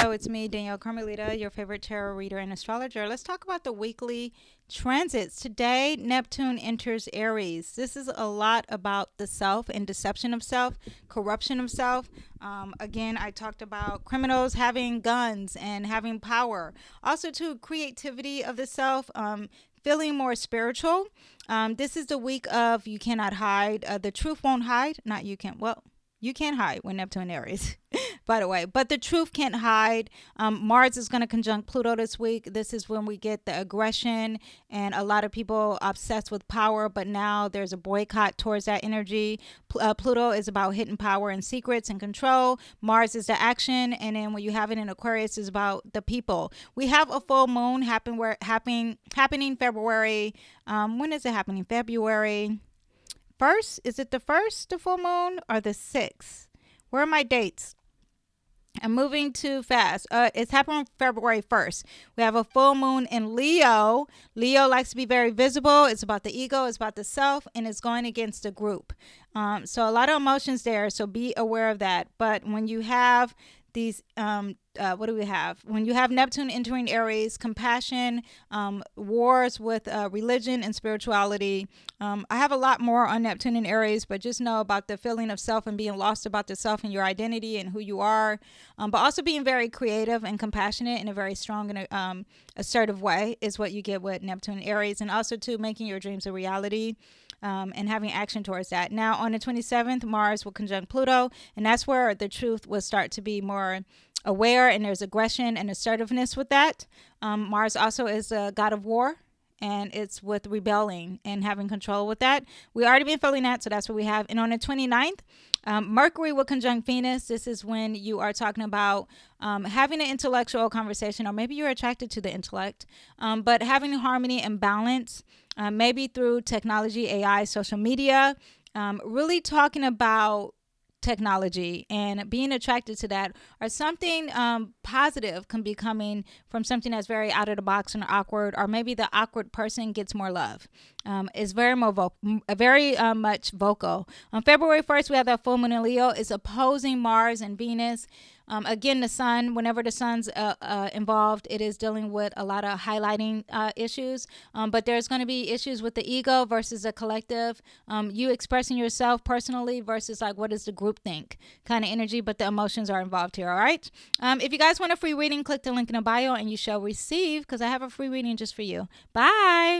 Hello, it's me, Danielle Carmelita, your favorite tarot reader and astrologer. Let's talk about the weekly transits. Today, Neptune enters Aries. This is a lot about the self and deception of self, corruption of self. Again, I talked about criminals having guns and having power. Also, too, creativity of the self. Feeling more spiritual. This is the week of you cannot hide. The truth won't hide. Not you can't. Well, you can't hide when Neptune Aries, by the way. But the truth can't hide. Mars is going to conjunct Pluto this week. This is when we get the aggression and a lot of people obsessed with power. But now there's a boycott towards that energy. Pluto is about hidden power and secrets and control. Mars is the action. And then when you have it in Aquarius, is about the people. We have a full moon happening February. When is it happening? February 1st? Is it the 1st, the full moon, or the 6th? Where are my dates? I'm moving too fast. It's happening February 1st. We have a full moon in Leo. Leo likes to be very visible. It's about the ego. It's about the self. And it's going against the group. So a lot of emotions there. So be aware of that. But when you have these, what do we have? When you have Neptune entering Aries, compassion, wars with religion and spirituality. I have a lot more on Neptune and Aries, but just know about the feeling of self and being lost about the self and your identity and who you are. But also being very creative and compassionate in a very strong and assertive way is what you get with Neptune and Aries. And also too, making your dreams a reality. And having action towards that. Now, on the 27th, Mars will conjunct Pluto, and that's where the truth will start to be more aware, and there's aggression and assertiveness with that. Mars also is a god of war, and it's with rebelling and having control with that. We already been feeling that, so that's what we have. And on the 29th, Mercury will conjunct Venus. This is when you are talking about having an intellectual conversation, or maybe you're attracted to the intellect, but having harmony and balance, maybe through technology, AI, social media, really talking about technology and being attracted to that, or something positive can be coming from something that's very out of the box and awkward, or maybe the awkward person gets more love. It's very much vocal. On February 1st, we have that full moon in Leo. It's opposing Mars and Venus. Again, the sun, whenever the sun's involved, it is dealing with a lot of highlighting issues. But there's going to be issues with the ego versus the collective. You expressing yourself personally versus like what does the group think kind of energy. But the emotions are involved here. All right. If you guys want a free reading, click the link in the bio and you shall receive, because I have a free reading just for you. Bye.